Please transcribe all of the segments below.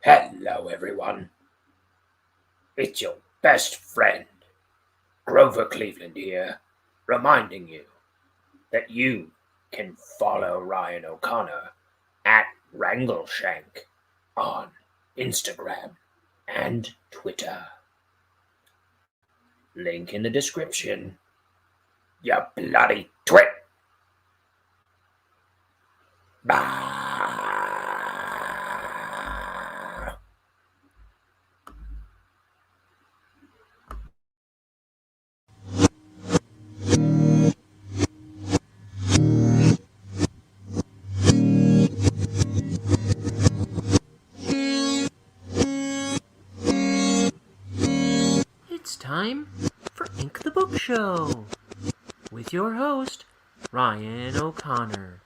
Hello, everyone. It's your best friend, Grover Cleveland here, reminding you that you can follow Ryan O'Connor at Wrangleshank on Instagram and Twitter. Link in the description. You bloody twit! Bye! It's time for Ink the Book Show with your host, Ryan O'Connor.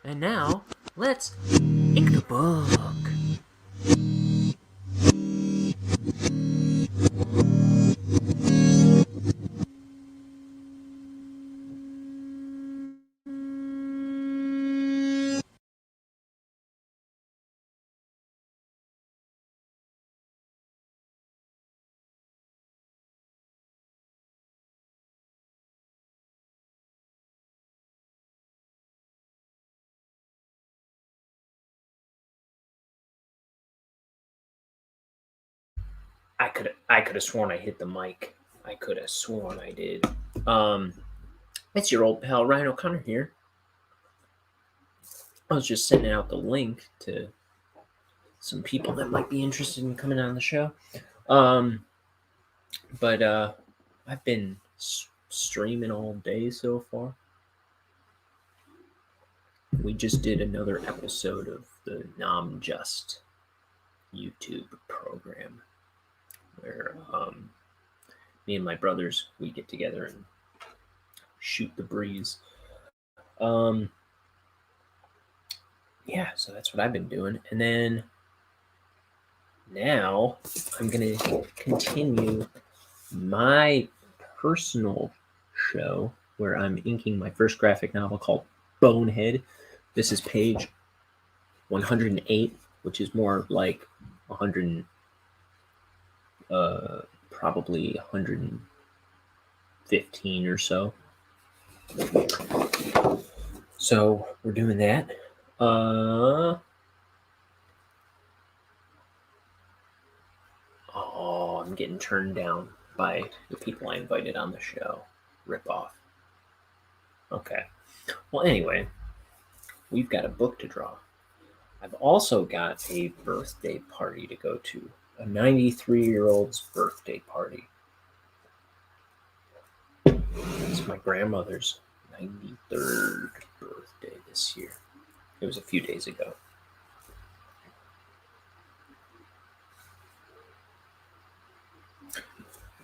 And now, let's ink the book. I could have sworn I hit the mic. I could have sworn I did. It's your old pal Ryan O'Connor here. I was just sending out the link to some people that might be interested in coming on the show. But I've been streaming all day so far. We just did another episode of the Just YouTube program where me and my brothers, we get together and shoot the breeze. Yeah, so that's what I've been doing. And then now I'm going to continue my personal show where I'm inking my first graphic novel called Bonehead. This is page 108, which is more like 100, probably 115 or so. So we're doing that. I'm getting turned down by the people I invited on the show. Rip off. Okay. Well, anyway, we've got a book to draw. I've also got a birthday party to go to. A 93-year-old's birthday party. It's my grandmother's 93rd birthday this year. It was a few days ago.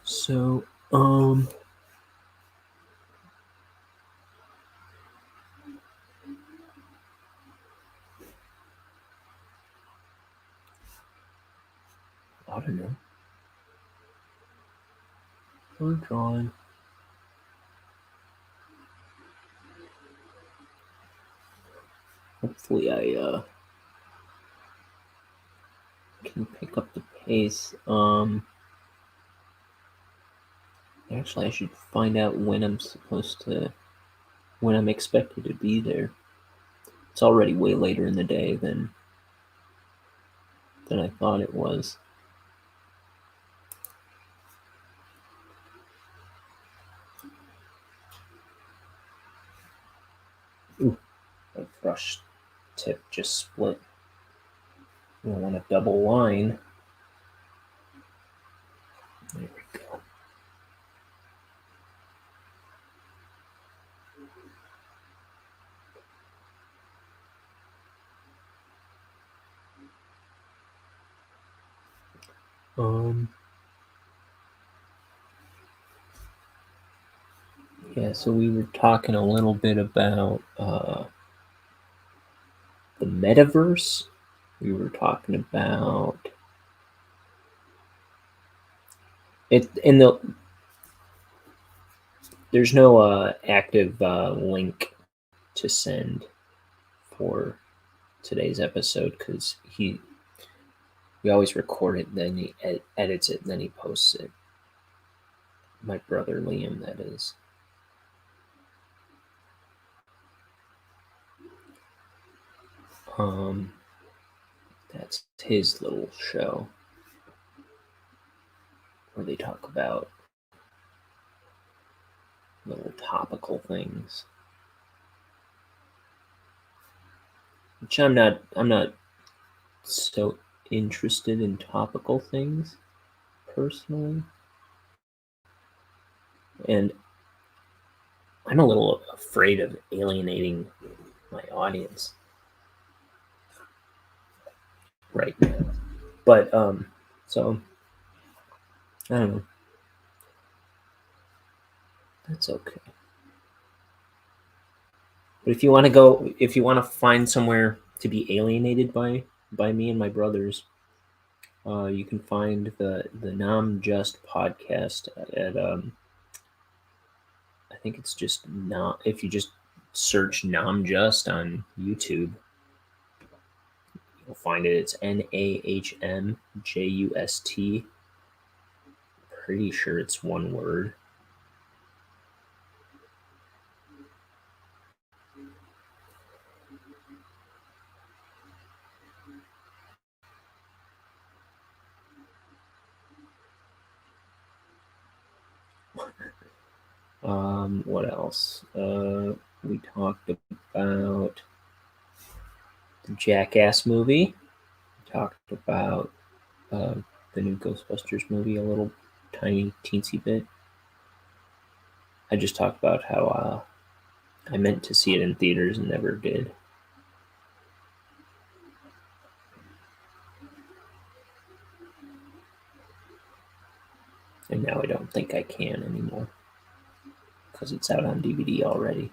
So, I don't know. We're drawing. Hopefully I can pick up the pace. Actually, I should find out when I'm expected to be there. It's already way later in the day than I thought it was. Ooh, my brush tip just split. I want a double line. There we go. Yeah, so we were talking a little bit about the metaverse. We were talking about it in the. There's no active link to send for today's episode because We always record it, then he edits it, and then he posts it. My brother Liam, that is. That's his little show where they talk about little topical things, which I'm not so interested in topical things personally, and I'm a little afraid of alienating my audience right now. But so I don't know. That's okay. But if you want to find somewhere to be alienated by me and my brothers, you can find the Nam Just podcast at I think it's just not, if you just search Nam Just on YouTube, you'll find it. It's NAHMJUST. Pretty sure it's one word. What else? We talked about the Jackass movie. We talked about the new Ghostbusters movie a little tiny teensy bit. I just talked about how I meant to see it in theaters and never did. And now I don't think I can anymore because it's out on DVD already.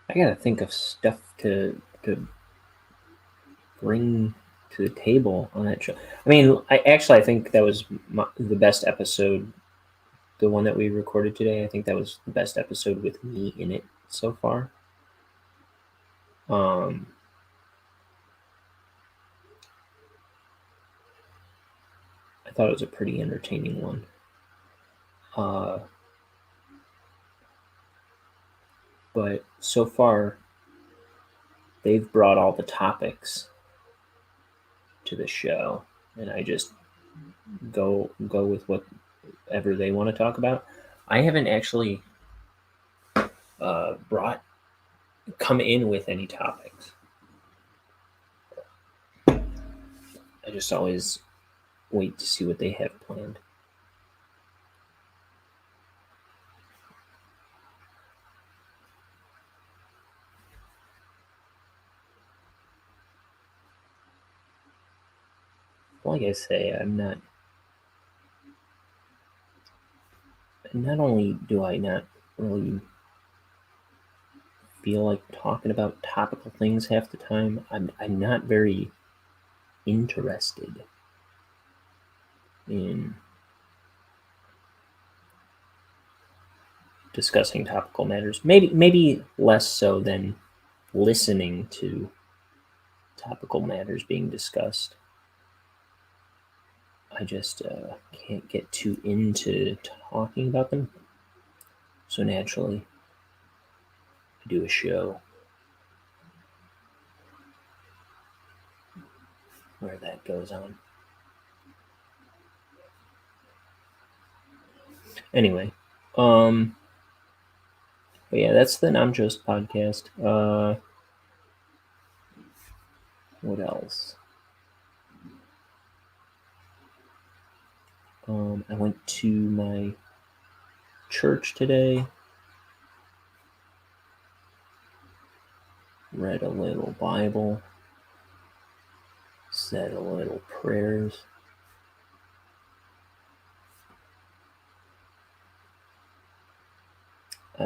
I gotta think of stuff to bring to the table on that show. I mean, I think that was the best episode. The one that we recorded today, I think that was the best episode with me in it so far. I thought it was a pretty entertaining one. But so far, they've brought all the topics to the show, and I just go with whatever they want to talk about. I haven't actually come in with any topics. I just always wait to see what they have planned. Like I say, I'm not only do I not really feel like talking about topical things half the time, I'm not very interested in discussing topical matters. Maybe less so than listening to topical matters being discussed. I just can't get too into talking about them. So naturally, I do a show where that goes on. Anyway, but yeah, that's the Nam Just podcast. What else? I went to my church today. read a little Bible, said a little prayers.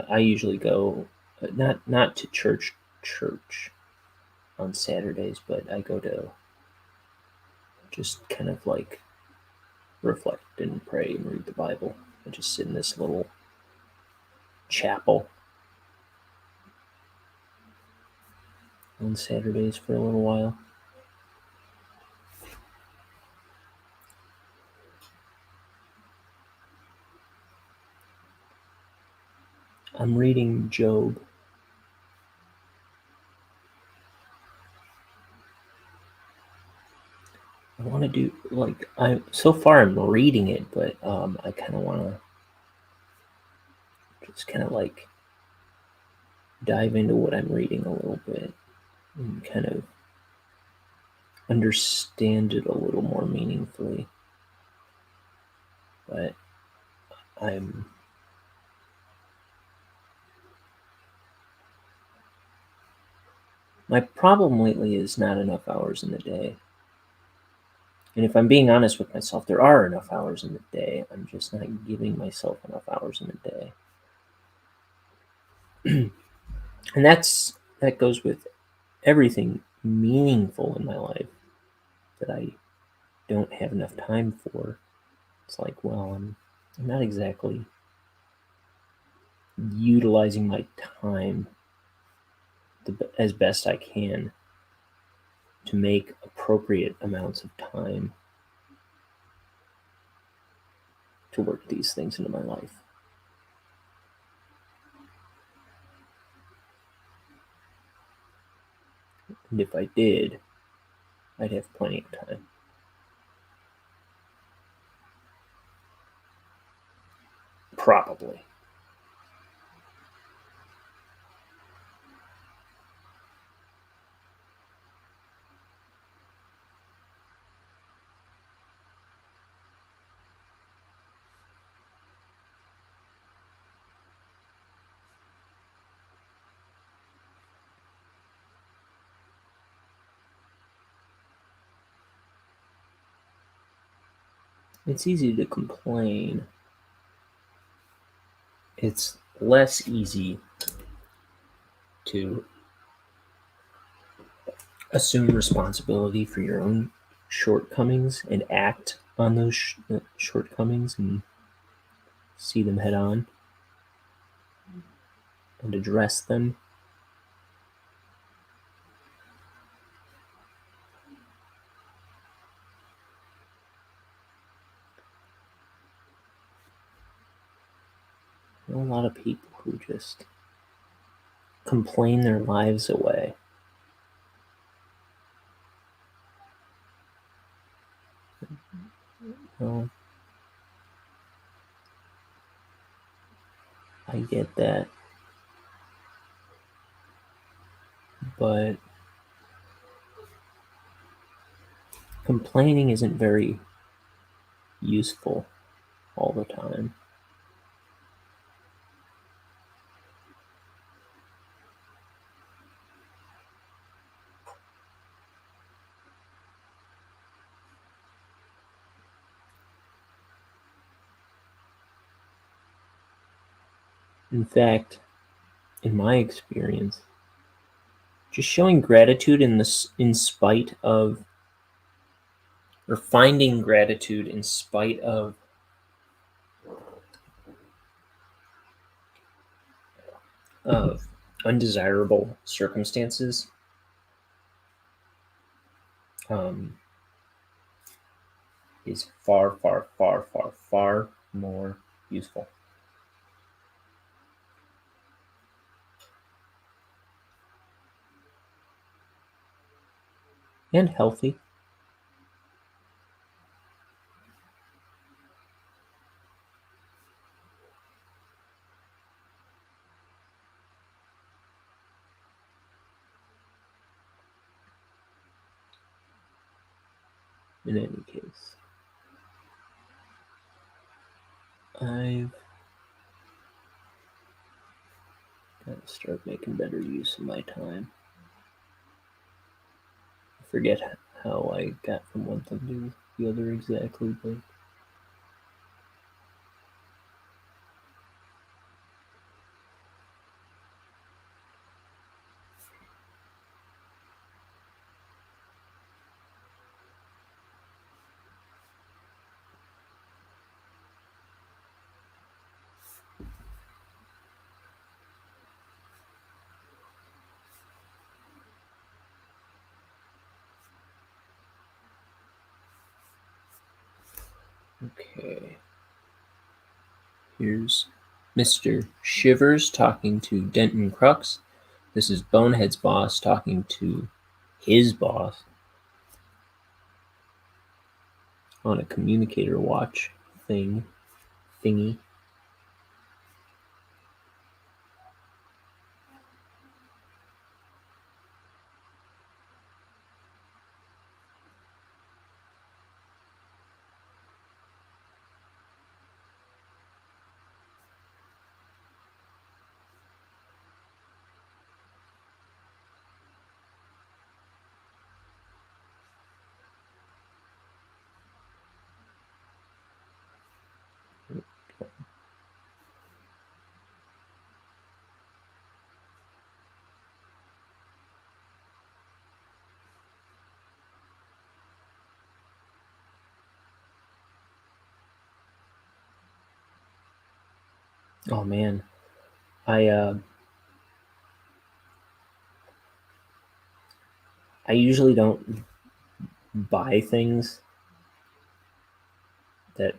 I usually go not to church on Saturdays, but I go to just kind of like reflect and pray and read the Bible. I just sit in this little chapel on Saturdays for a little while. I'm reading Job. I want to do so far I'm reading it, but I kind of want to just kind of like dive into what I'm reading a little bit and kind of understand it a little more meaningfully. But my problem lately is not enough hours in the day. And if I'm being honest with myself, there are enough hours in the day. I'm just not giving myself enough hours in the day. And that goes with everything meaningful in my life that I don't have enough time for. It's like, well, I'm not exactly utilizing my time as best I can to make appropriate amounts of time to work these things into my life. And if I did, I'd have plenty of time. Probably. It's easy to complain. It's less easy to assume responsibility for your own shortcomings and act on those shortcomings and see them head on and address them. I know a lot of people who just complain their lives away. Well, I get that. But complaining isn't very useful all the time. In fact, in my experience, just showing gratitude in spite of, or finding gratitude in spite of undesirable circumstances is far, far, far, far, far more useful. And healthy. In any case, I've got to start making better use of my time. forget how I got from one thing to the other exactly, but okay. Here's Mr. Shivers talking to Denton Crux. This is Bonehead's boss talking to his boss on a communicator watch thingy. Oh man, I usually don't buy things that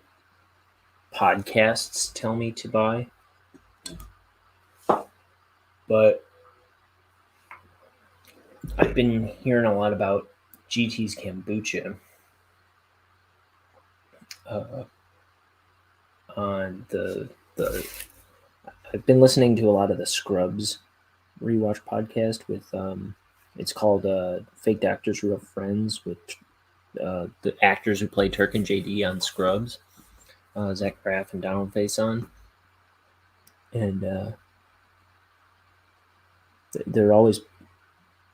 podcasts tell me to buy, but I've been hearing a lot about GT's kombucha on the. I've been listening to a lot of the Scrubs rewatch podcast with it's called Fake Doctors Real Friends with the actors who play Turk and JD on Scrubs, Zach Braff and Donald Faison, and they're always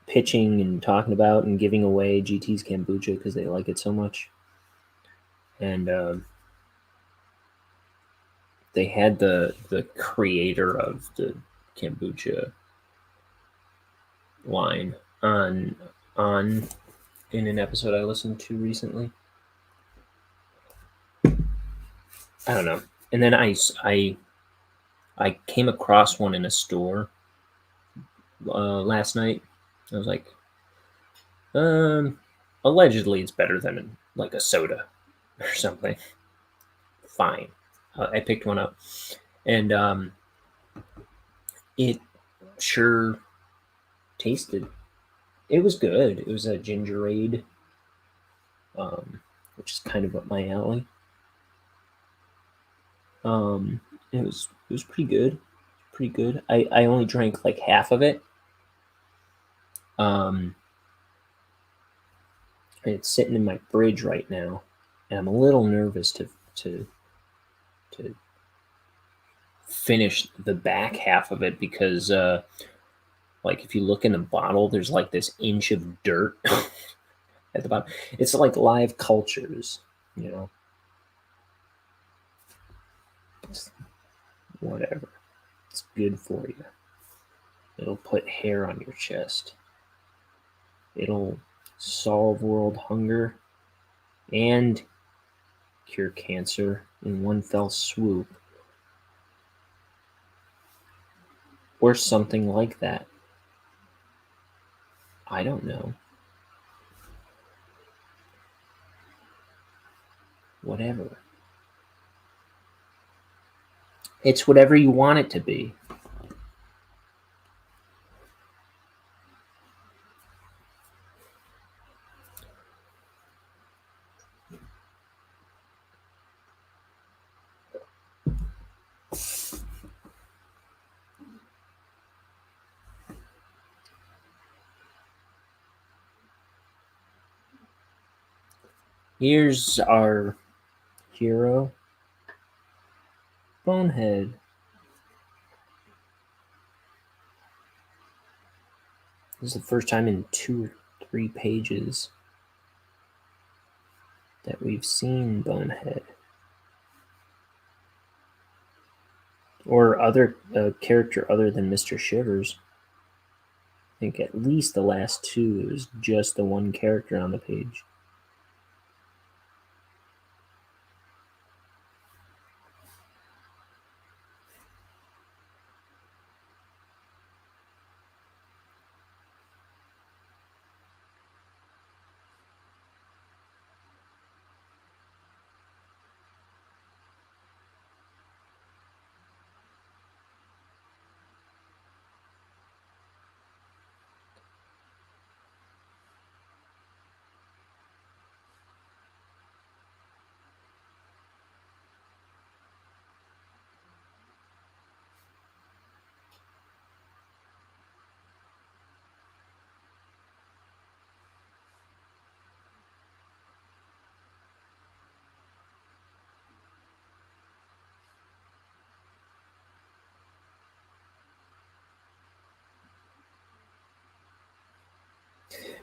pitching and talking about and giving away GT's kombucha because they like it so much. And they had the creator of the kombucha line on in an episode I listened to recently. I don't know. And then I came across one in a store last night. I was like, allegedly it's better than like a soda or something. Fine. I picked one up, and it sure tasted. It was good. It was a gingerade, which is kind of up my alley. It was pretty good. Pretty good. I only drank like half of it. It's sitting in my fridge right now, and I'm a little nervous to finish the back half of it because like if you look in the bottle, there's like this inch of dirt at the bottom. It's like live cultures, you know. It's whatever. It's good for you. It'll put hair on your chest. It'll solve world hunger and cure cancer in one fell swoop. Or something like that. I don't know. Whatever. It's whatever you want it to be. Here's our hero, Bonehead. This is the first time in 2 or 3 pages that we've seen Bonehead. Or other character other than Mr. Shivers. I think at least the last two, it was just the one character on the page.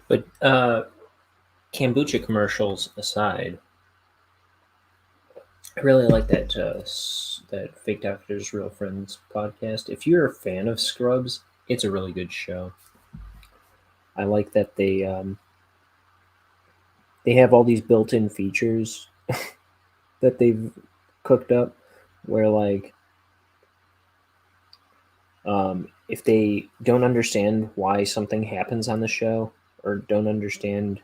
But kombucha commercials aside, I really like that that Fake Doctors Real Friends podcast. If you're a fan of Scrubs, it's a really good show. I like that they have all these built-in features that they've cooked up, where like if they don't understand why something happens on the show or don't understand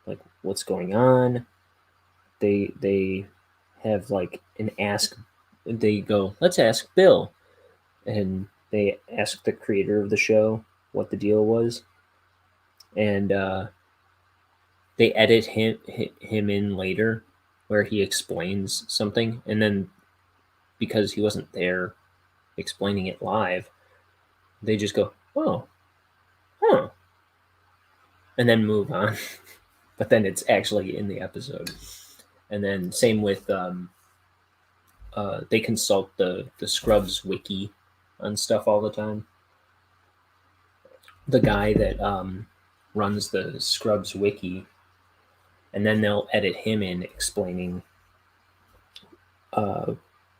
like what's going on, they have like an ask. They go, let's ask Bill, and they ask the creator of the show what the deal was, and they edit him in later where he explains something, and then because he wasn't there explaining it live, they just go, oh, huh, and then move on. But then it's actually in the episode. And then same with they consult the Scrubs wiki on stuff all the time. The guy that runs the Scrubs wiki, and then they'll edit him in explaining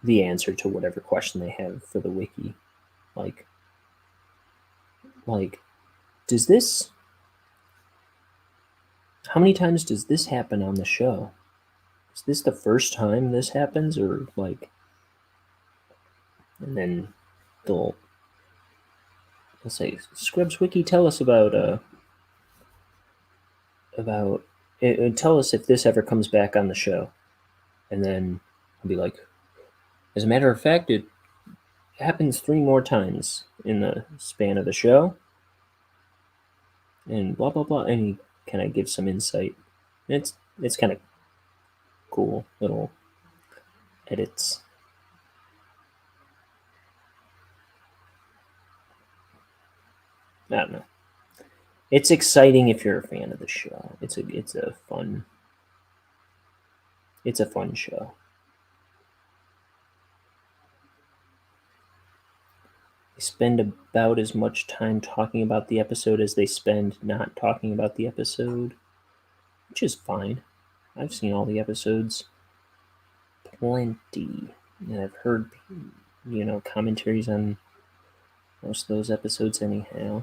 the answer to whatever question they have for the wiki. Like, does this? How many times does this happen on the show? Is this the first time this happens, or like? And then they'll say, Scrubs Wiki, tell us about tell us if this ever comes back on the show. And then I'll be like, as a matter of fact, it happens 3 more times in the span of the show. And blah, blah, blah. And he kind of gives some insight. It's kind of cool little edits. I don't know. It's exciting if you're a fan of the show. It's a fun show. They spend about as much time talking about the episode as they spend not talking about the episode, which is fine. I've seen all the episodes plenty, and I've heard commentaries on most of those episodes anyhow.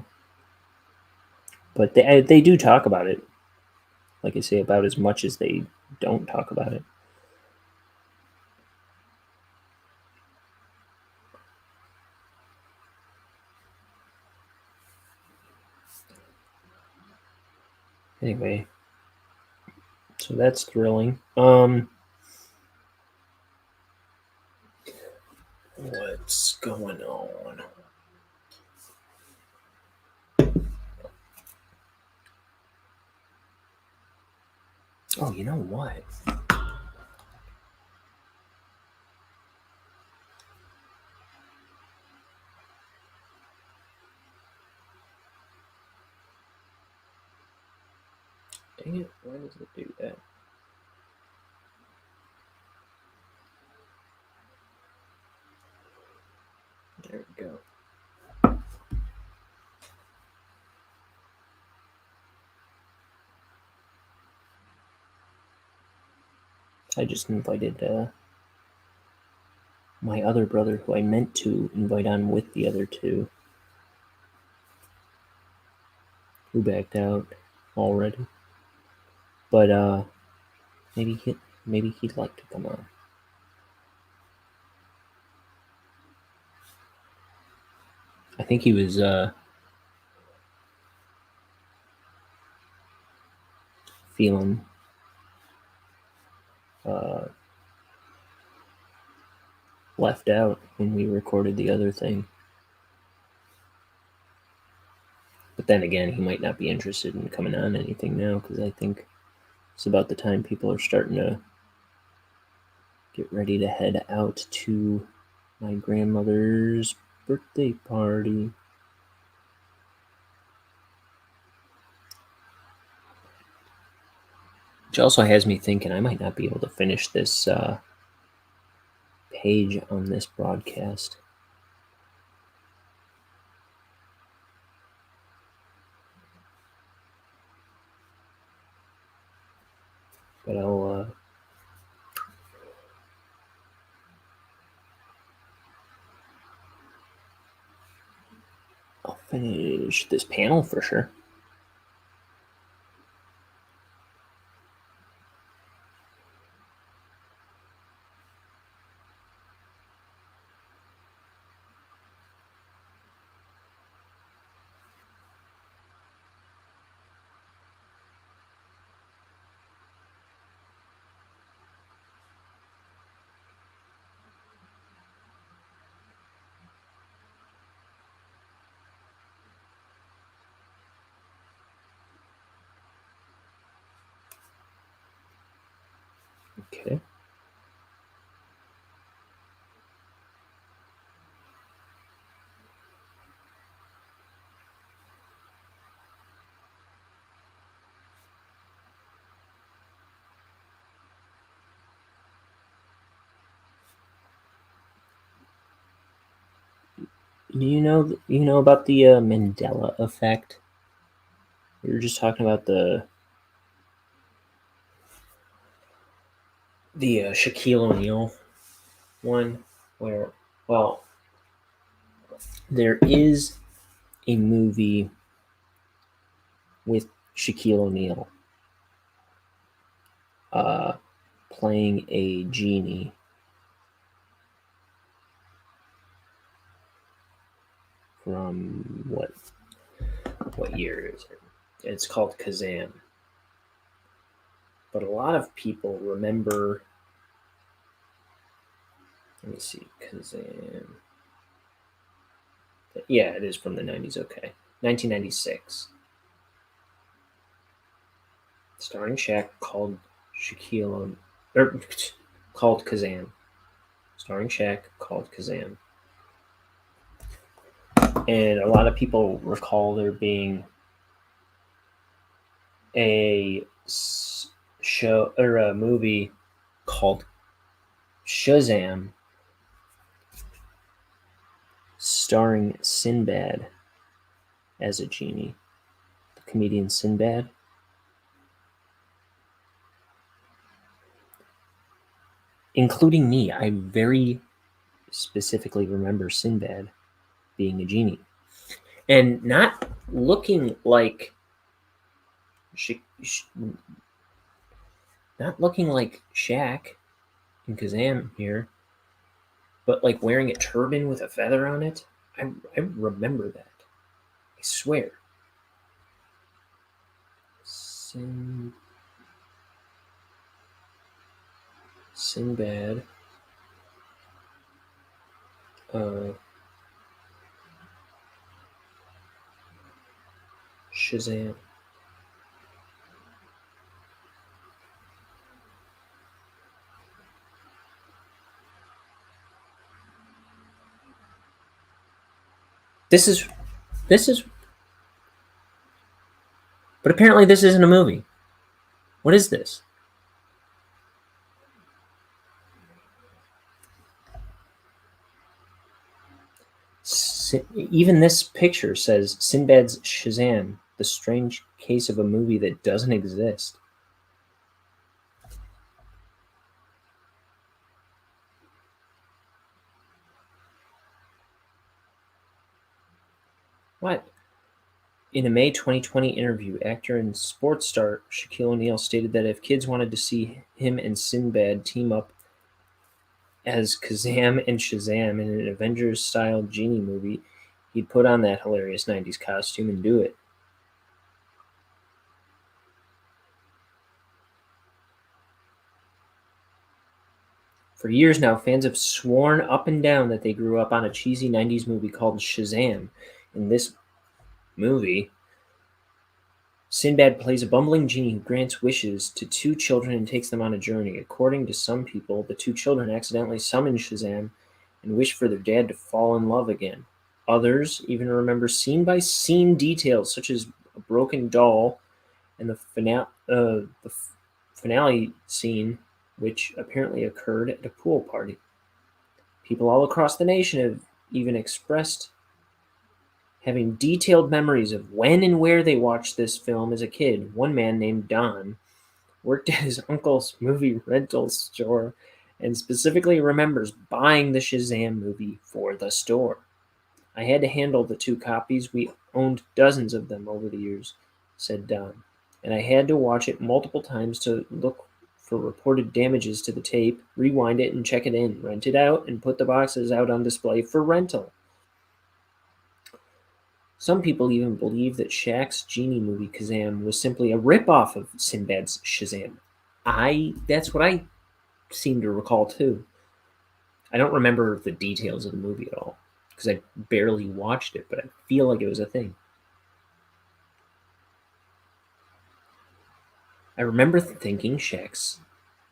But they do talk about it, like I say, about as much as they don't talk about it. Anyway, so that's thrilling. What's going on? Oh, you know what? Dang it, why does it do that? There we go. I just invited my other brother, who I meant to invite on with the other two, who backed out already. But maybe he'd like to come on. I think he was feeling left out when we recorded the other thing. But then again, he might not be interested in coming on anything now, because I think it's about the time people are starting to get ready to head out to my grandmother's birthday party. Which also has me thinking I might not be able to finish this page on this broadcast. But I'll finish this panel for sure. Okay. You know about the Mandela effect? We were just talking about the Shaquille O'Neal one, where, well, there is a movie with Shaquille O'Neal playing a genie. From what year is it? It's called Kazam. But a lot of people remember. Let me see, Kazam. Yeah, it is from the 90s. Okay, 1996. Starring Shaq, called called Kazam. Starring Shaq, called Kazam. And a lot of people recall there being a show or a movie called Shazam, starring Sinbad as a genie, the comedian Sinbad. Including me, I very specifically remember Sinbad being a genie, and not looking like not looking like Shaq in Kazam here, but like wearing a turban with a feather on it. I remember that. I swear. Sinbad. Shazam. This is, but apparently this isn't a movie. What is this? Even this picture says Sinbad's Shazam, the strange case of a movie that doesn't exist. What? In a May 2020 interview, actor and sports star Shaquille O'Neal stated that if kids wanted to see him and Sinbad team up as Kazam and Shazam in an Avengers-style genie movie, he'd put on that hilarious 90s costume and do it. For years now, fans have sworn up and down that they grew up on a cheesy 90s movie called Shazam. In this movie, Sinbad plays a bumbling genie who grants wishes to two children and takes them on a journey. According to some people, the two children accidentally summon Shazam and wish for their dad to fall in love again. Others even remember scene-by-scene details, such as a broken doll and the finale scene, which apparently occurred at a pool party. People all across the nation have even expressed having detailed memories of when and where they watched this film as a kid. One man named Don worked at his uncle's movie rental store and specifically remembers buying the Shazam movie for the store. I had to handle the two copies. We owned dozens of them over the years, said Don. And I had to watch it multiple times to look for reported damages to the tape, rewind it and check it in, rent it out, and put the boxes out on display for rental. Some people even believe that Shaq's genie movie Kazam was simply a rip-off of Sinbad's Shazam. That's what I seem to recall too. I don't remember the details of the movie at all because I barely watched it, but I feel like it was a thing. I remember thinking Shaq's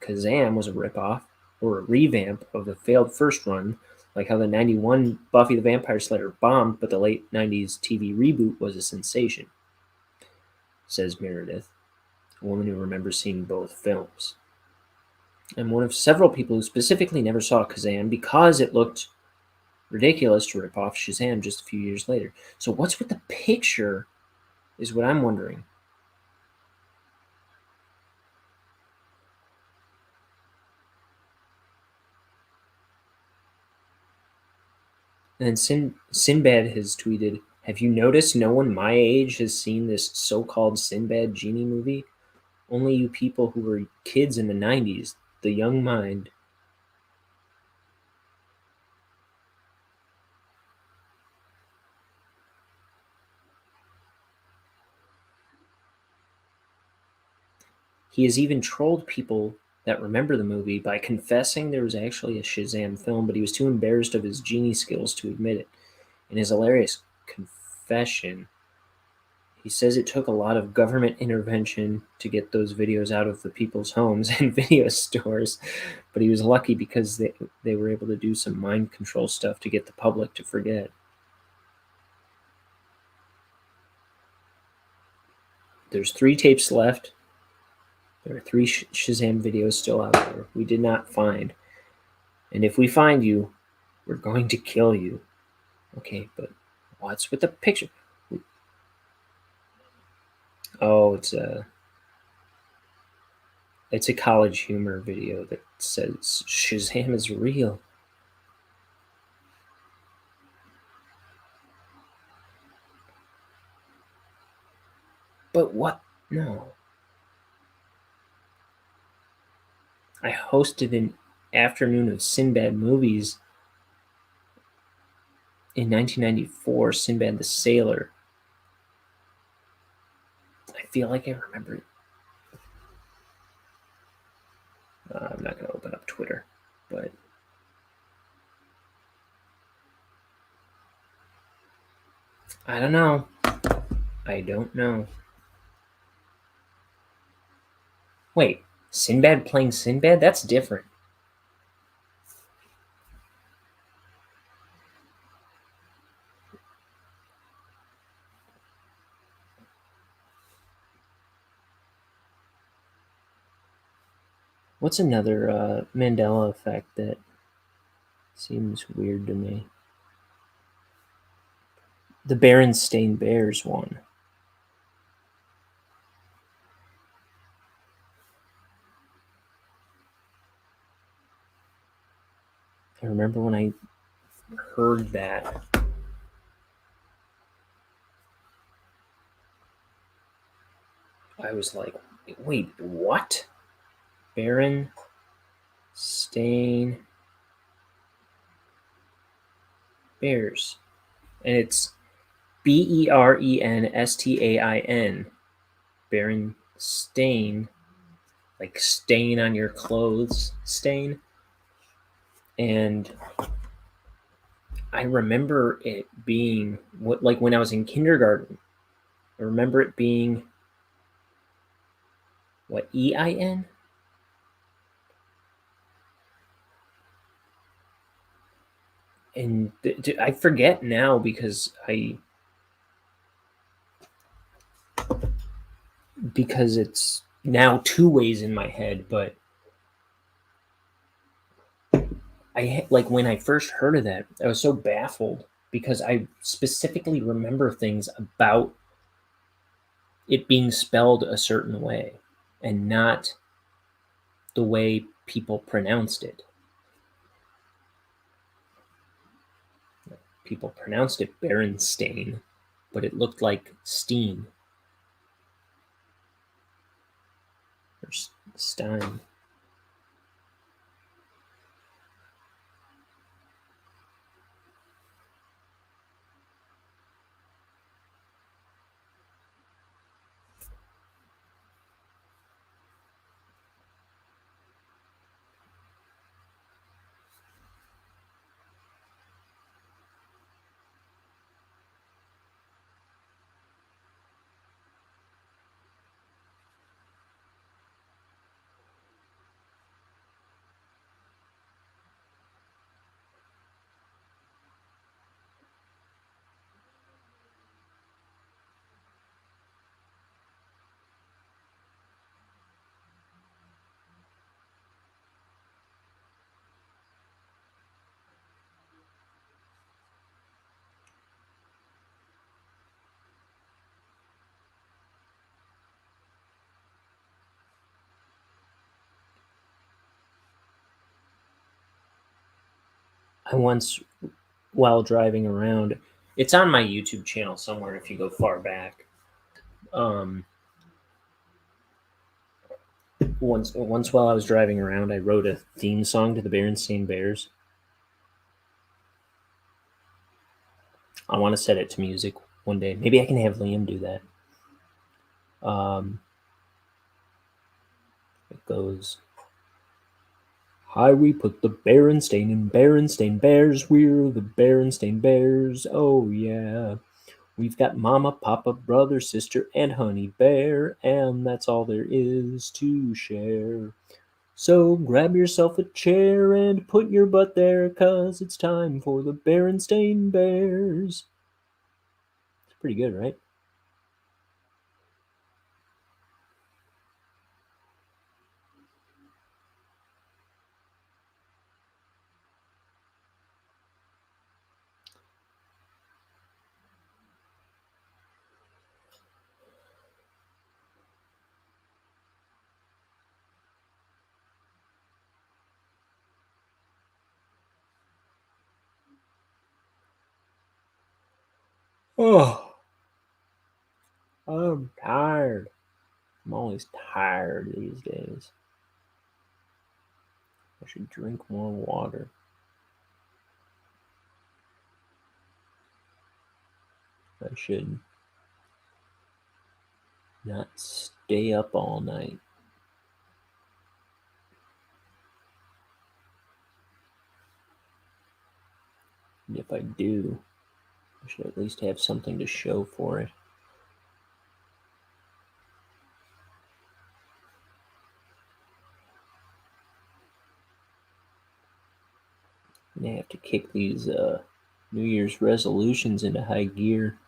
Kazam was a ripoff or a revamp of the failed first run, like how the 91 Buffy the Vampire Slayer bombed, but the late 90s TV reboot was a sensation, says Meredith, a woman who remembers seeing both films. I'm one of several people who specifically never saw Kazam because it looked ridiculous to rip off Shazam just a few years later. So what's with the picture is what I'm wondering. And then Sinbad has tweeted, have you noticed no one my age has seen this so-called Sinbad genie movie? Only you people who were kids in the 90s, the young mind. He has even trolled people that remember the movie by confessing there was actually a Shazam film, but he was too embarrassed of his genie skills to admit it. In his hilarious confession, he says it took a lot of government intervention to get those videos out of the people's homes and video stores, but he was lucky because they were able to do some mind control stuff to get the public to forget. There's 3 tapes left. There are 3 Shazam videos still out there we did not find. And if we find you, we're going to kill you. Okay, but what's with the picture? Oh, it's a college humor video that says Shazam is real. But what? No. I hosted an afternoon of Sinbad movies in 1994, Sinbad the Sailor. I feel like I remember it. I'm not going to open up Twitter, but I don't know. I don't know. Wait, Sinbad playing Sinbad? That's different. What's another Mandela effect that seems weird to me? The Berenstain Bears one. I remember when I heard that. was like, wait, what? Berenstain Bears. And it's Bernstein. Berenstain, like stain on your clothes stain. And I remember it being like when I was in kindergarten. I remember it being what, EIN? And I forget now because it's now two ways in my head, but like when I first heard of that, I was so baffled because I specifically remember things about it being spelled a certain way and not the way people pronounced it. People pronounced it Berenstain, but it looked like Steen or Stein. I once, while driving around, it's on my YouTube channel somewhere if you go far back. Once while I was driving around, I wrote a theme song to the Berenstain Bears. I want to set it to music one day. Maybe I can have Liam do that. It goes, "Hi, we put the Berenstain in Berenstain Bears. We're the Berenstain Bears. Oh yeah. We've got Mama, Papa, brother, sister, and Honey Bear, and that's all there is to share. So grab yourself a chair and put your butt there, 'cause it's time for the Berenstain Bears." It's pretty good, right? Oh, I'm tired. I'm always tired these days. I should drink more water. I should not stay up all night. And if I do, I should at least have something to show for it. And I have to kick these New Year's resolutions into high gear.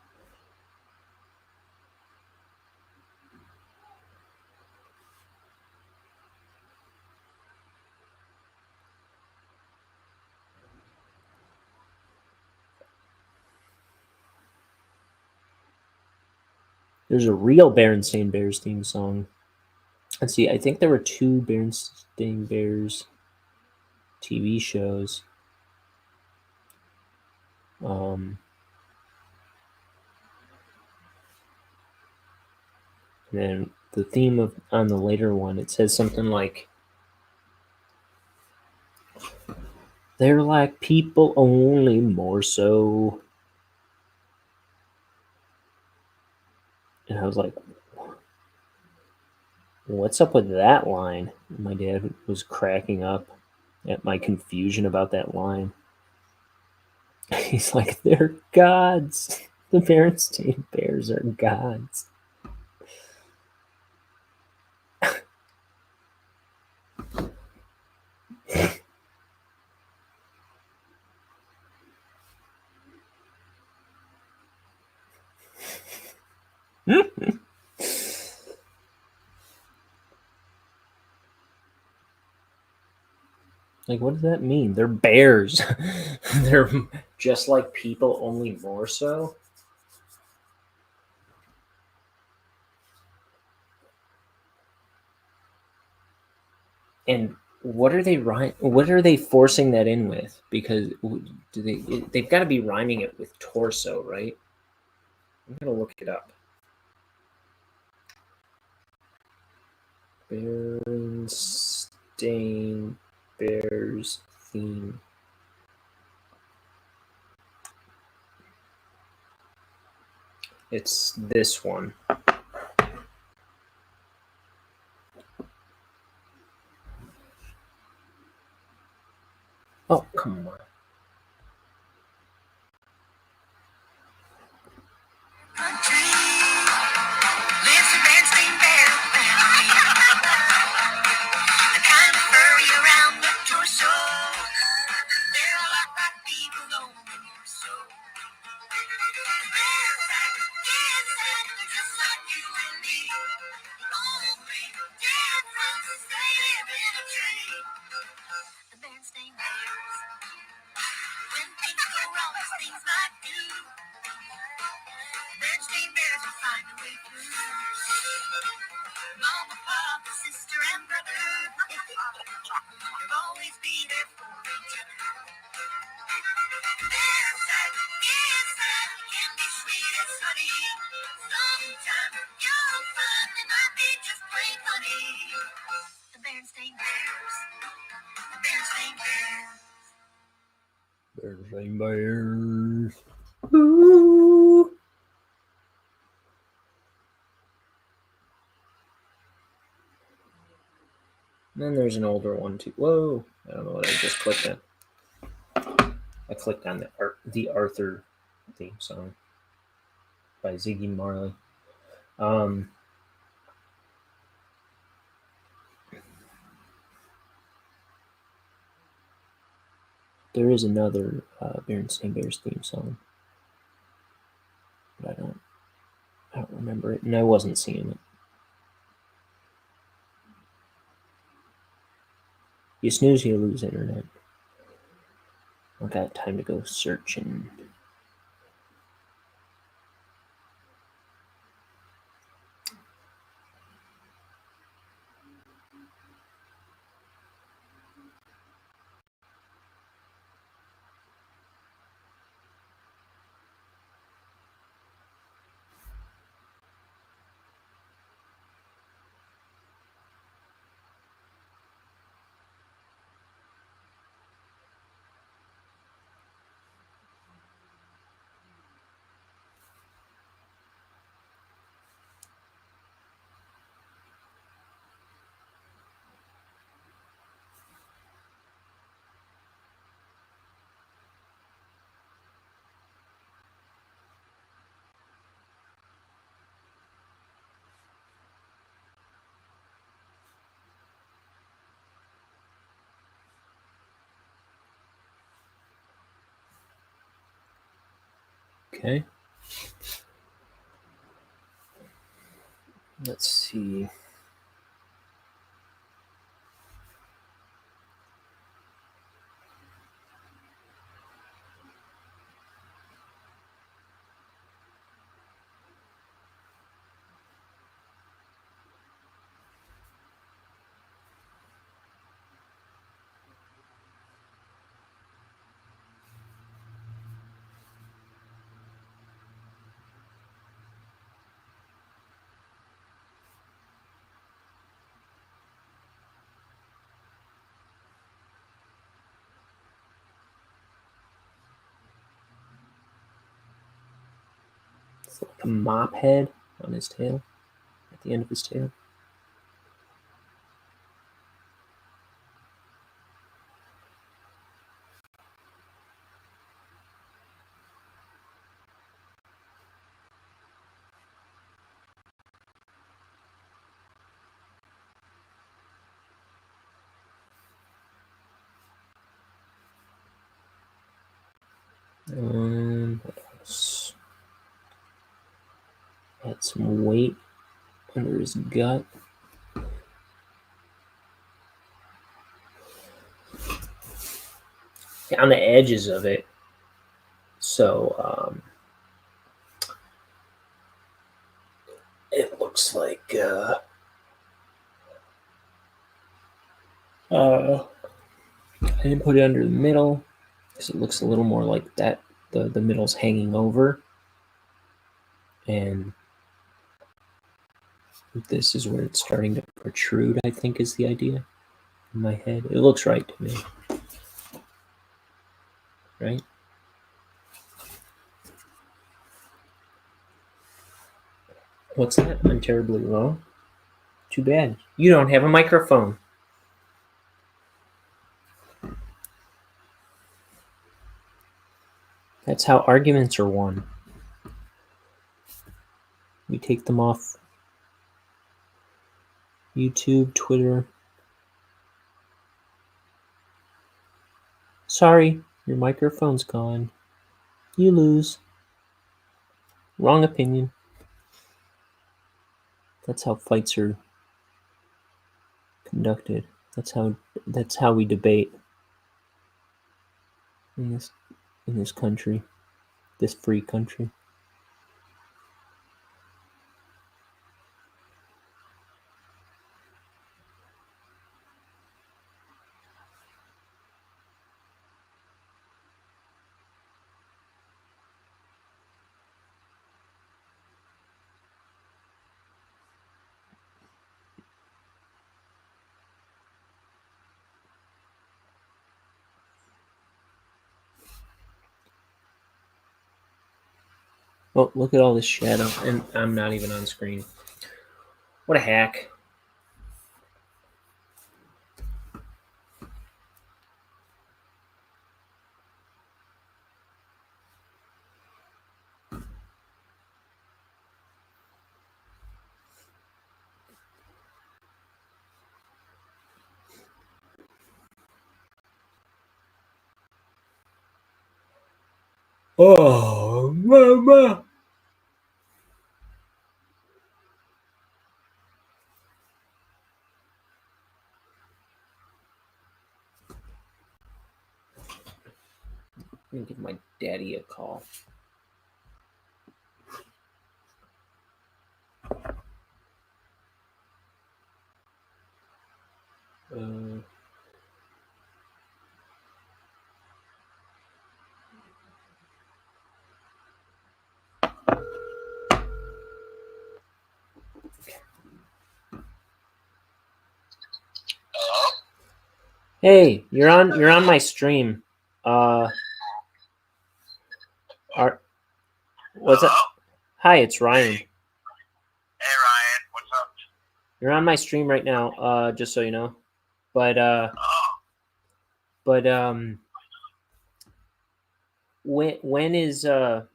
There's a real Berenstain Bears theme song. Let's see, I think there were two Berenstain Bears TV shows. And then the theme of on the later one, it says something like, "They're like people, only more so." And I was like, "What's up with that line?" My dad was cracking up at my confusion about that line. He's like, "They're gods. The Berenstain Bears are gods." Like, what does that mean? They're bears. They're just like people, only more so. And what are they What are they forcing that in with? Because do they've got to be rhyming it with torso, right? I'm gonna look it up. Berenstain Bears theme. It's this one. Oh, come on. Berenstain Bears. Ooh. And then there's an older one too. Whoa! I don't know what I just clicked on. I clicked on the Arthur theme song by Ziggy Marley. There is another Berenstain Bears theme song, but I don't remember it, and I wasn't seeing it. You snooze, you lose internet. I got time to go searching. Okay. Let's see. with like a mop head on his tail, at the end of his tail. What else? Had some weight under his gut. On the edges of it. So it looks like I didn't put it under the middle because it looks a little more like that. The middle's hanging over, and this is where it's starting to protrude, I think is the idea in my head. It looks right to me. Right? What's that? I'm terribly low? Too bad. You don't have a microphone. That's how arguments are won. We take them off YouTube, Twitter. Sorry, your microphone's gone. You lose. Wrong opinion. That's how fights are conducted. That's how we debate in this country, this free country. Oh, look at all this shadow, and I'm not even on screen. What a hack. Oh, mama. I'm gonna give my daddy a call. Hey, you're on my stream. What's up? Hi, it's Ryan. Hey Ryan, what's up? You're on my stream right now, just so you know. But when is the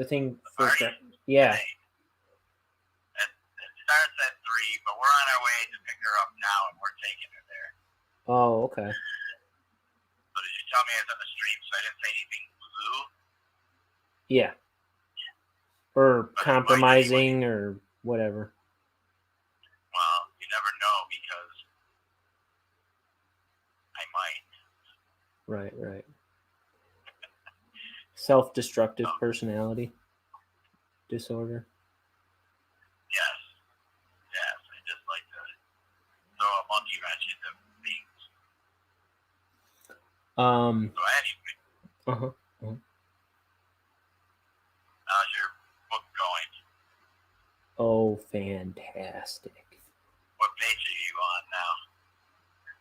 thing for yeah. It starts at 3, but we're on our way to pick her up now and we're taking her there. Oh, okay. So did you tell me I was on the stream so I didn't say anything blue? Yeah. Or compromising or whatever. Well, you never know because I might. Right. Self-destructive personality disorder. Yes. I just like to throw a monkey wrench into things. So anyway. How's your book going? Oh, fantastic. What page are you on now?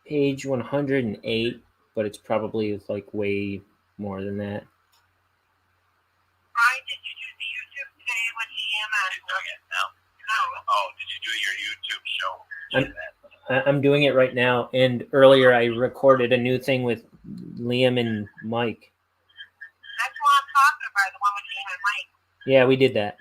Page 108, but it's probably like way more than that. Brian, did you do the appreciate that. I'm doing it right now. And earlier I recorded a new thing with Liam and Mike. That's what I'm talking about, the one with Kane and Mike. Yeah, we did that.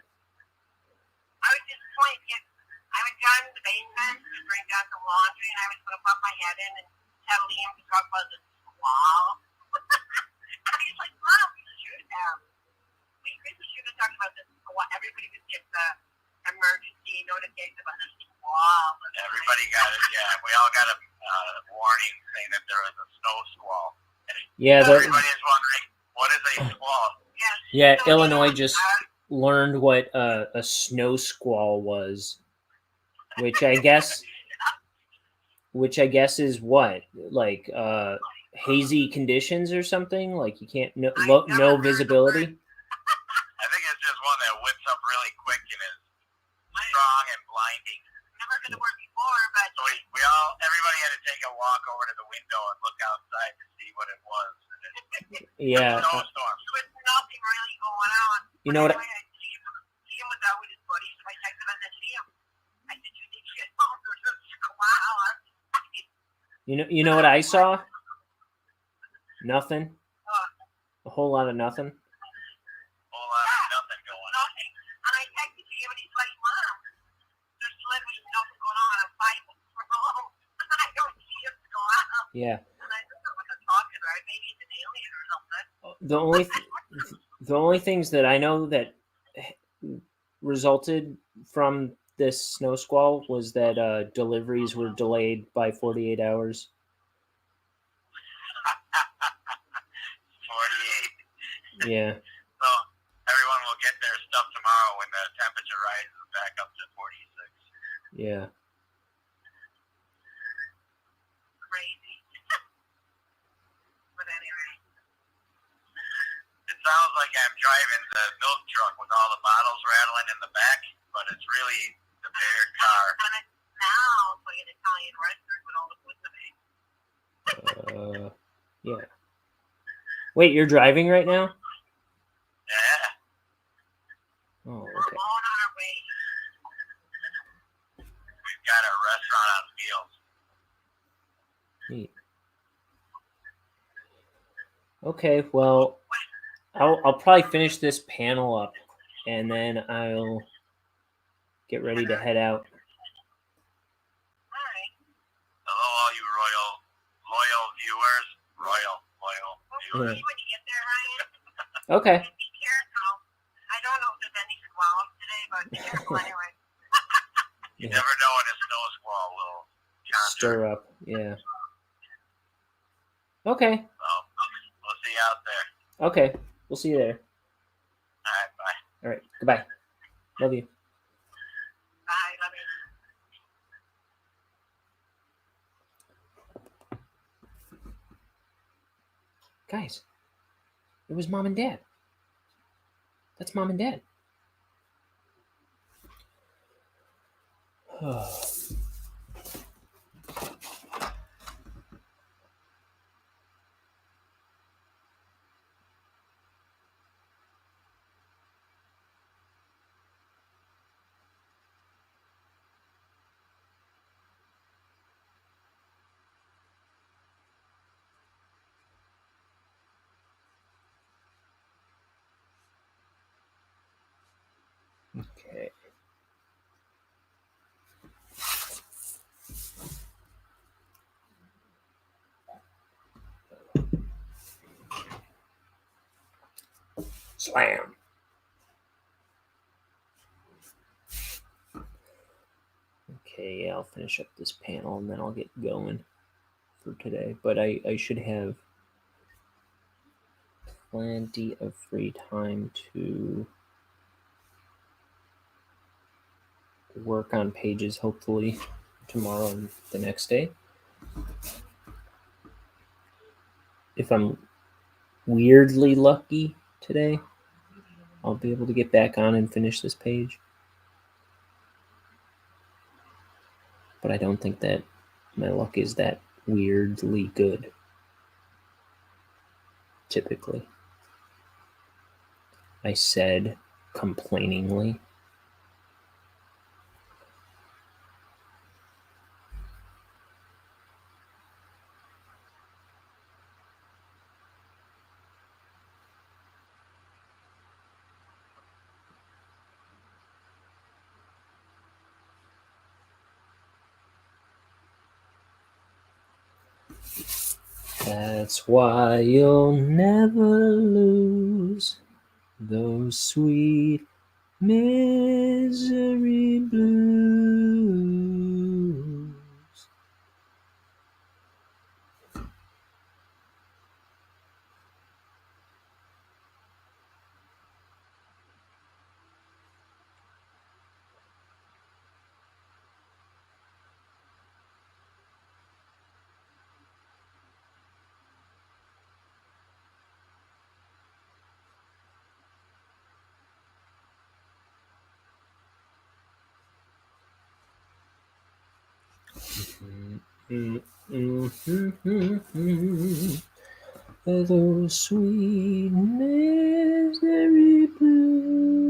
I was disappointed because I was down in the basement to bring down some laundry, and I was going to pop my head in and tell Liam to talk about the squall. And he's like, Mom, we should have. We should have talked about this squall. Everybody would get the emergency notification about the squall. Everybody got it, yeah. We all got a warning saying that there was a snow squall. And Yeah, everybody is wondering, what is a squall? Yeah, so Illinois just learned what a snow squall was, which I guess is what, like hazy conditions or something. Like you can't no visibility. I think it's just one that whips up really quick and is strong and blinding. Never going to work before, but so everybody had to take a walk over to the window and look outside to see what it was. Yeah. Snowstorm. There was nothing really going on. You know what? Liam was out with his buddies, so I texted him and said, Liam, I said, you think shit? There's a squall. You know what I saw? Nothing. A whole lot of nothing. Whole lot of nothing going on. Nothing. And I texted Liam and he's like, Mom, there's literally nothing going on. I'm fighting from home. I don't see a squall. Yeah. And I don't know what I'm talking about. Maybe it's an alien or something. The only things that I know that resulted from this snow squall was that deliveries were delayed by 48 hours. 48. Yeah. So everyone will get their stuff tomorrow when the temperature rises back up to 46. Yeah. Crazy. But anyway. It sounds like I'm driving the milk truck with all the bottles rattling in the back, but it's really the bear car. And it smells like an Italian restaurant with all the food to make. Yeah. Wait, you're driving right now? Yeah. Oh, okay. We're on our way. We've got a restaurant on wheels. Neat. Okay, well, I'll probably finish this panel up, and then I'll get ready to head out. All right. Hello, all you loyal viewers. Loyal viewers. Yeah. When you get there, Ryan. Okay. Be careful. I don't know if there's any squalls today, but be careful anyway. You never know when a snow squall will stir up. Yeah. Okay. Well, we'll see you out there. Okay. We'll see you there. All right, bye. All right. Goodbye. Love you. Bye, love you. Guys, it was Mom and Dad. That's Mom and Dad. Okay. Slam. Okay, yeah, I'll finish up this panel and then I'll get going for today. But I should have plenty of free time to work on pages, hopefully tomorrow and the next day. If I'm weirdly lucky today, I'll be able to get back on and finish this page. But I don't think that my luck is that weirdly good, typically. I said complainingly. That's why you'll never lose those sweet misery blues. Those sweet misery blues.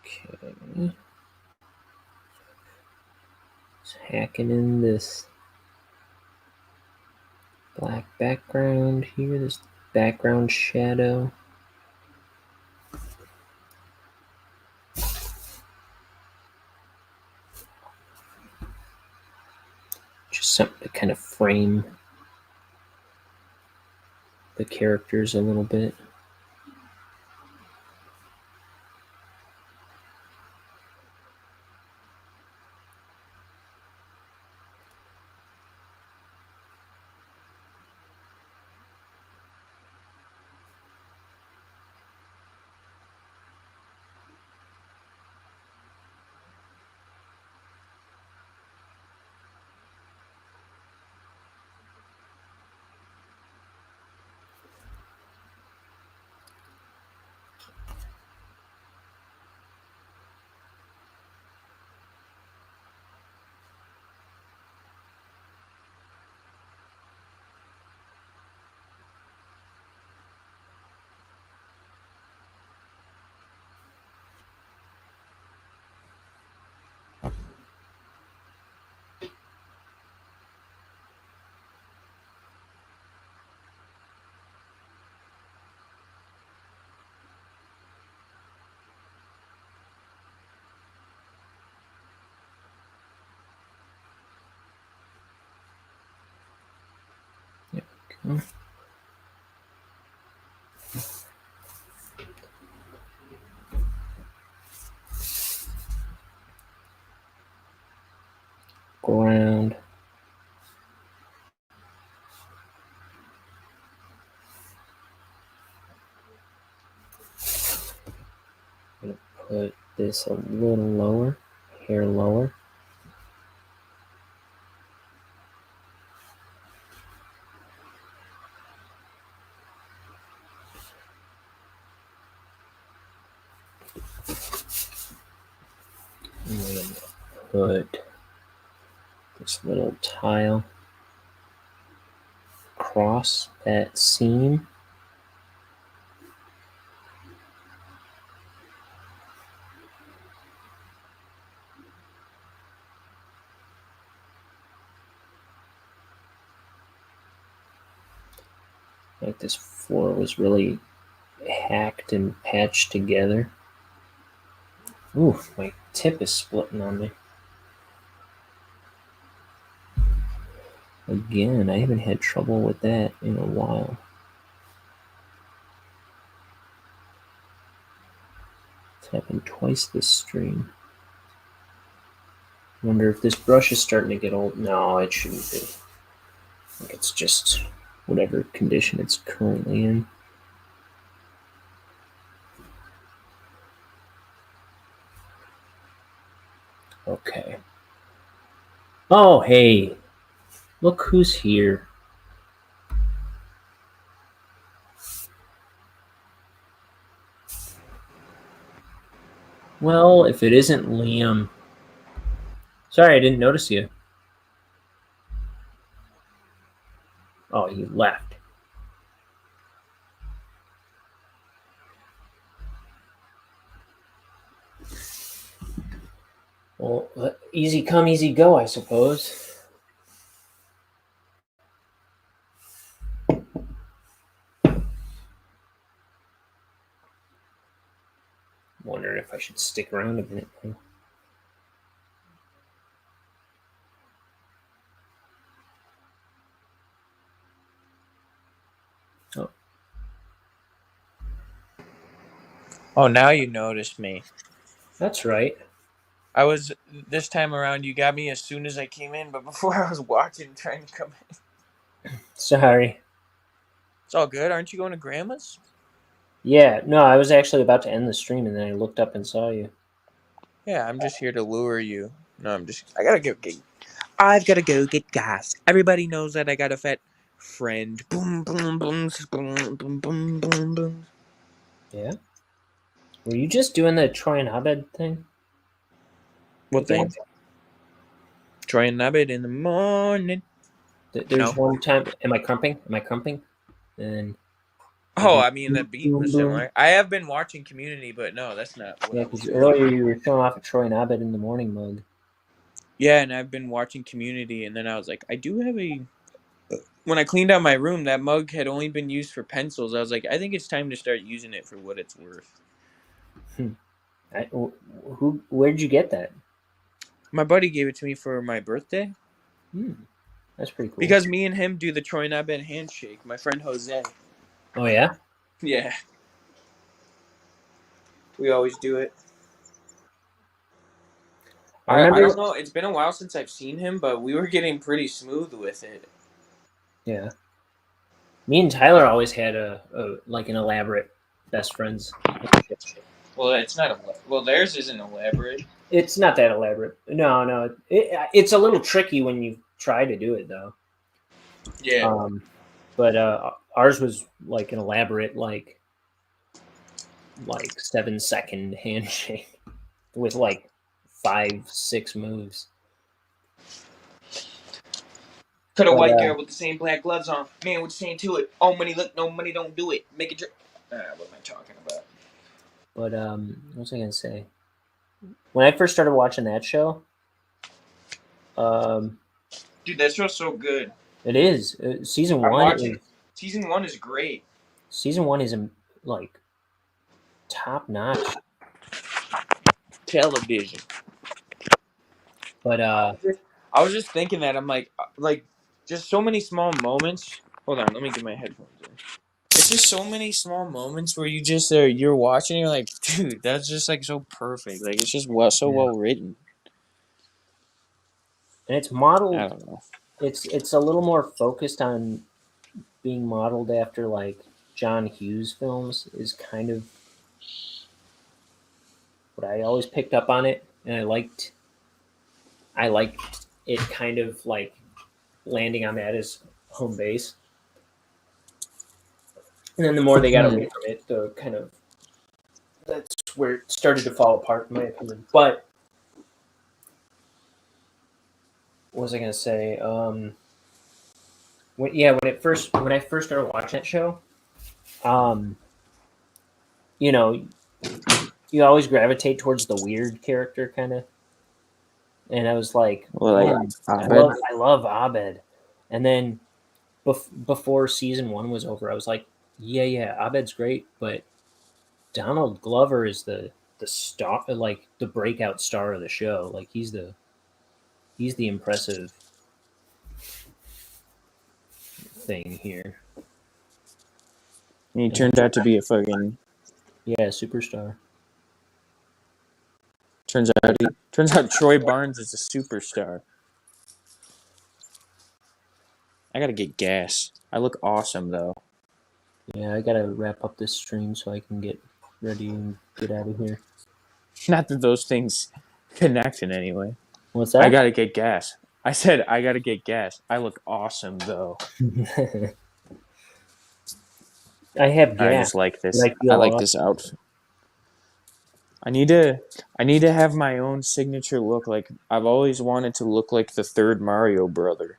Okay. Just hacking in this black background here, this background shadow. Just something to kind of frame the characters a little bit. Ground. I'm going to put this a little lower, hair lower. And we're going to put this little tile across that seam. Like this floor was really hacked and patched together. Ooh, my tip is splitting on me. Again, I haven't had trouble with that in a while. It's happened twice this stream. Wonder if this brush is starting to get old. No, it shouldn't be. I think it's just whatever condition it's currently in. Okay. Oh, hey. Look who's here. Well, if it isn't Liam. Sorry, I didn't notice you. you left. Well, easy come, easy go, I suppose. Wondering if I should stick around a minute. Oh, now you noticed me. That's right. This time around, you got me as soon as I came in, but before I was watching, trying to come in. Sorry. It's all good. Aren't you going to Grandma's? Yeah, no, I was actually about to end the stream, and then I looked up and saw you. Yeah, I'm just here to lure you. No, I gotta I've gotta go get gas. Everybody knows that I got a fat friend. Boom, boom, boom, boom, boom, boom, boom, boom. Yeah? Were you just doing the Troy and Abed thing? What thing? Troy and Abed in the morning. There's one time. Am I crumping? And oh, I mean that beat was similar. I have been watching Community, but no, that's not. Yeah, because earlier you were showing off a Troy and Abed in the morning mug. Yeah, and I've been watching Community, and then I was like, I do have a. When I cleaned out my room, that mug had only been used for pencils. I was like, I think it's time to start using it for what it's worth. Where'd you get that? My buddy gave it to me for my birthday. That's pretty cool. Because me and him do the Troy and Abed handshake. My friend Jose. Oh, yeah? Yeah. We always do it. I don't know. It's been a while since I've seen him, but we were getting pretty smooth with it. Yeah. Me and Tyler always had an elaborate best friends. Well, it's not theirs isn't elaborate. It's not that elaborate. No. It's a little tricky when you try to do it, though. Yeah. But ours was like an elaborate, like 7-second handshake with like 5-6 moves. Put a white girl with the same black gloves on. Man, what you saying to it? Oh, money, look, no money, don't do it. Make it drip. What am I talking about? But what was I gonna say? When I first started watching that show, dude, that show's so good. It is. Season 1 Season 1 is great. Season 1 is like top notch television. But I was just thinking that I'm like just so many small moments. Hold on, let me get my headphones in. It's just so many small moments where you just you're watching, you're like, dude, that's just like so perfect. Like it's just well written. And it's modeled. I don't know. It's a little more focused on being modeled after like John Hughes films is kind of what I always picked up on it, and I liked it kind of like landing on that as home base. And then the more they got away from it, that's where it started to fall apart, in my opinion. But what was I gonna say? When I first started watching that show, you always gravitate towards the weird character, kind of. And I was like, I love Abed. And then before season 1 was over, I was like, yeah, Abed's great, but Donald Glover is the star, like the breakout star of the show. Like he's the impressive thing here. And he turned out to be a fucking superstar. Turns out Troy Barnes is a superstar. I gotta get gas. I look awesome though. Yeah, I gotta wrap up this stream so I can get ready and get out of here. Not that those things connect in any way. What's that? I gotta get gas. I said I gotta get gas. I look awesome though. I have gas. I just like this. I like this outfit. I need to have my own signature look. Like I've always wanted to look like the third Mario brother.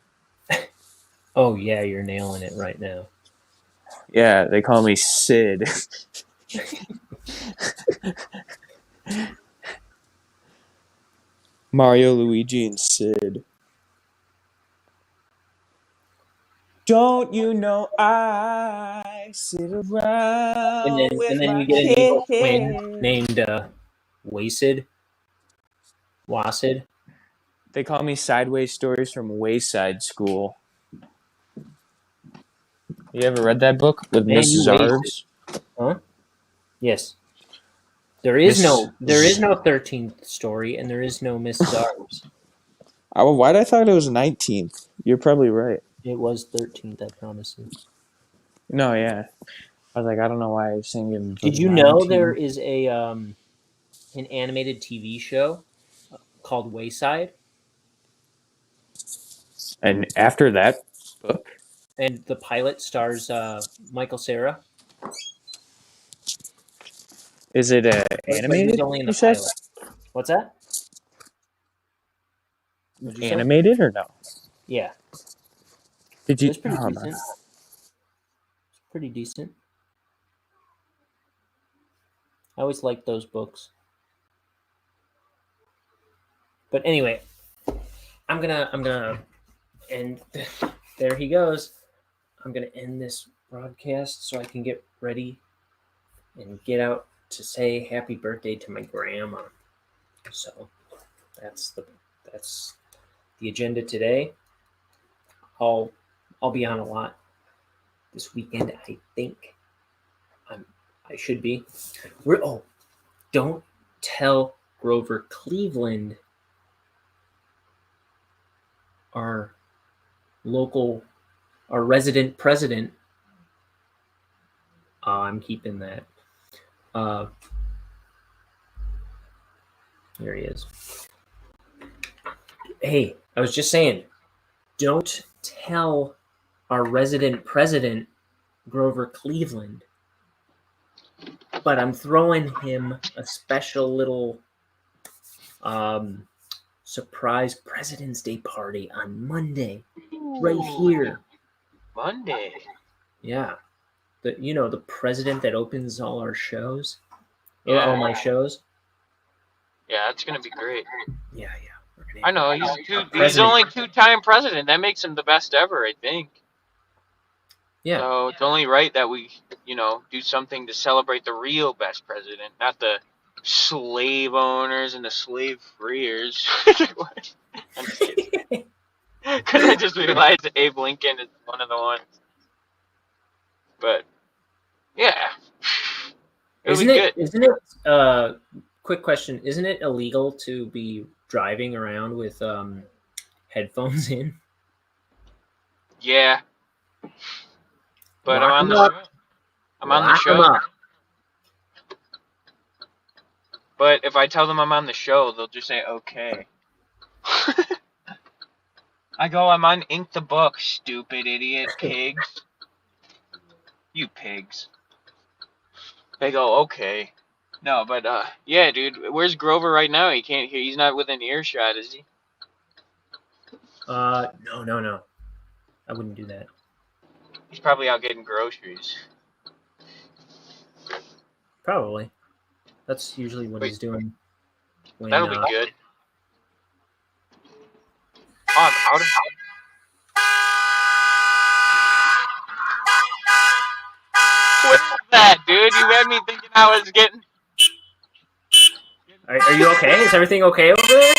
Oh yeah, you're nailing it right now. Yeah, they call me Sid. Mario, Luigi, and Sid. Don't you know I sit around And with then my you get an evil twin kids? named Wasted. Wassid. They call me Sideways Stories from Wayside School. You ever read that book with Man, Miss you wasted. Zarbs? Huh? Yes. There is Miss. no 13th story, and there is no Miss Zarbs. Oh, why'd I thought it was 19th? You're probably right. It was 13th, I promise you. No, yeah. I was like, I don't know why I was thinking. Did you know there is a an animated TV show called Wayside, And after that book, and the pilot stars Michael Cera? is it But animated? he's only in You the said pilot. What's that? What'd you say? animated or no? Yeah, Did you? it's pretty Oh, decent. man. It's pretty decent. I always liked those books. But anyway, I'm gonna end. There he goes. I'm gonna end this broadcast so I can get ready and get out to say happy birthday to my grandma. So that's the agenda today. I'll be on a lot this weekend. I think I should be. Don't tell Grover Cleveland, our resident president. I'm keeping that. Here he is. Hey, I was just saying, don't tell our resident president, Grover Cleveland, but I'm throwing him a special little surprise President's Day party on Monday, right here. Monday. Yeah, the president that opens all our shows, Yeah. all my shows. Yeah, that's gonna be great. Yeah. I know he's only two-time president. That makes him the best ever, I think. Yeah. So it's only right that we, do something to celebrate the real best president, not the slave owners and the slave freers. I'm just kidding. Because I just realized Abe Lincoln is one of the ones. But yeah, Isn't it? Quick question: isn't it illegal to be driving around with headphones in? Yeah. But Lock I'm 'em up. on the Lock 'em show. up. But if I tell them I'm on the show, they'll just say okay. I go, I'm on Ink the Book, stupid idiot pigs. You pigs. They go, okay. No, but yeah, dude, where's Grover right now? He can't hear. He's not within earshot, is he? No. I wouldn't do that. He's probably out getting groceries. Probably. That's usually what he's doing. That'll be good. Oh, I'm out of here. What was that, dude? You had me thinking I was getting... Are you okay? Is everything okay over there?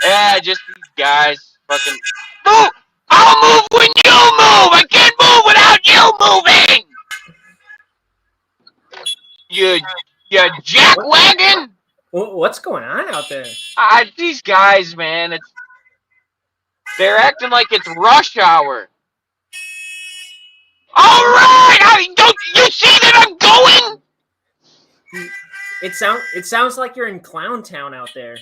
Yeah, just these guys fucking... Move! I'll move when you move! I can't move without you moving! You jackwagon! What's going on out there? These guys, man, they're acting like it's rush hour. All right, don't you see that I'm going? It sounds like you're in Clown Town out there.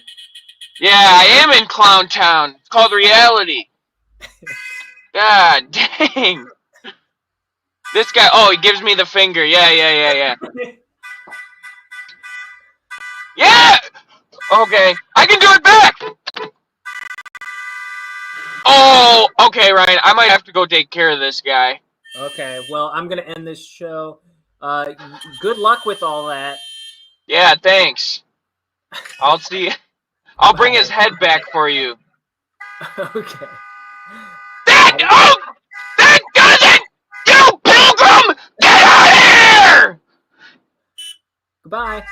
Yeah, I am in Clown Town. It's called reality. God dang. This guy, he gives me the finger. Yeah. Yeah! Okay, I can do it back! Oh, okay, Ryan. I might have to go take care of this guy. Okay, well, I'm gonna end this show. Good luck with all that. Yeah, thanks. I'll see. I'll bring his Bye. head back for you. Okay. That doesn't! You pilgrim! Get out of here! Goodbye.